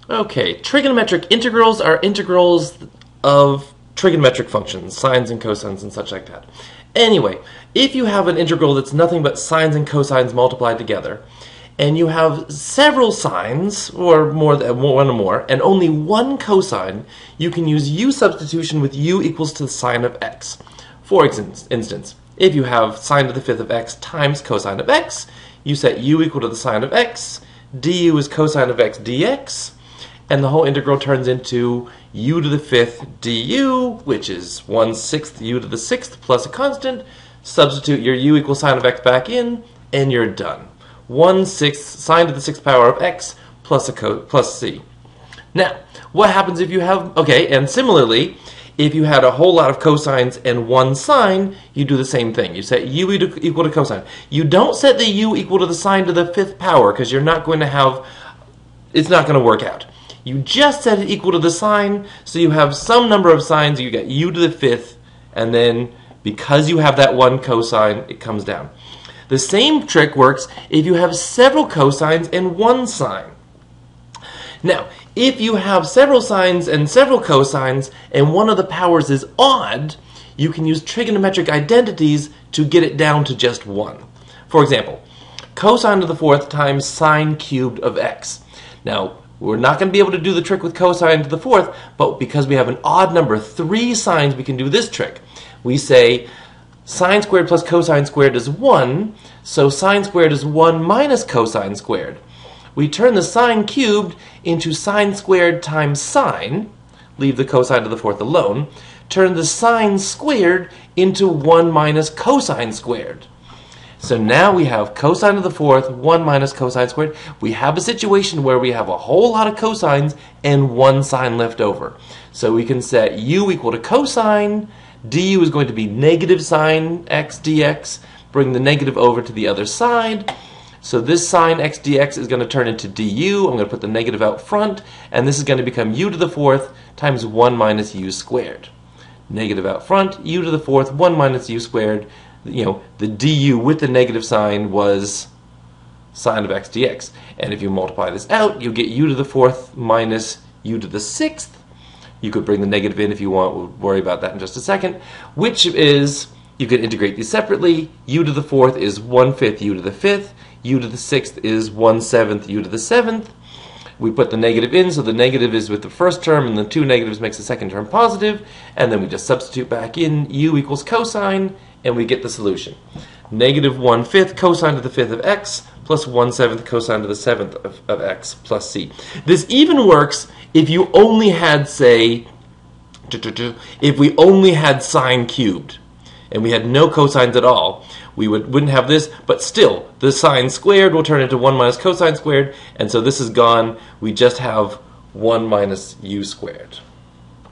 Okay, trigonometric integrals are integrals of trigonometric functions, sines and cosines and such like that. Anyway, if you have an integral that's nothing but sines and cosines multiplied together, and you have several sines, or more than one or more, and only one cosine, you can use u-substitution with u equals to the sine of x. For instance, if you have sine to the fifth of x times cosine of x, you set u equal to the sine of x, du is cosine of x dx, and the whole integral turns into u to the fifth du, which is 1/6 u to the sixth plus a constant. Substitute your u equals sine of x back in, and you're done. 1/6 sine to the sixth power of x plus c. Now, what happens if you have, okay, and similarly, if you had a whole lot of cosines and one sine, you do the same thing. You set u equal to cosine. You don't set the u equal to the sine to the fifth power, because you're not going to have, it's not going to work out. You just set it equal to the sine, so you have some number of sines, you get u to the fifth, and then because you have that one cosine, it comes down. The same trick works if you have several cosines and one sine. Now, if you have several sines and several cosines, and one of the powers is odd, you can use trigonometric identities to get it down to just one. For example, cosine to the fourth times sine cubed of x. Now, we're not going to be able to do the trick with cosine to the fourth, but because we have an odd number, 3 sines, we can do this trick. We say sine squared plus cosine squared is 1, so sine squared is 1 minus cosine squared. We turn the sine cubed into sine squared times sine, leave the cosine to the fourth alone, turn the sine squared into 1 minus cosine squared. So now we have cosine to the fourth, 1 minus cosine squared. We have a situation where we have a whole lot of cosines and one sine left over. So we can set u equal to cosine, du is going to be negative sine x dx, bring the negative over to the other side. So this sine x dx is going to turn into du, I'm going to put the negative out front, and this is going to become u to the fourth times 1 minus u squared. Negative out front, u to the fourth, 1 minus u squared. You know, the du with the negative sign was sine of x dx. And if you multiply this out, you get u to the fourth minus u to the sixth. You could bring the negative in if you want. We'll worry about that in just a second. Which is, you can integrate these separately. U to the fourth is 1/5 u to the fifth. U to the sixth is 1/7 u to the seventh. We put the negative in, so the negative is with the first term, and the 2 negatives makes the second term positive. And then we just substitute back in u equals cosine, and we get the solution. Negative 1/5 cosine to the fifth of x plus 1/7 cosine to the seventh of x plus c. This even works if you only had, say, if we only had sine cubed and we had no cosines at all. We wouldn't have this, but still, the sine squared will turn into 1 minus cosine squared, and so this is gone. We just have 1 minus u squared.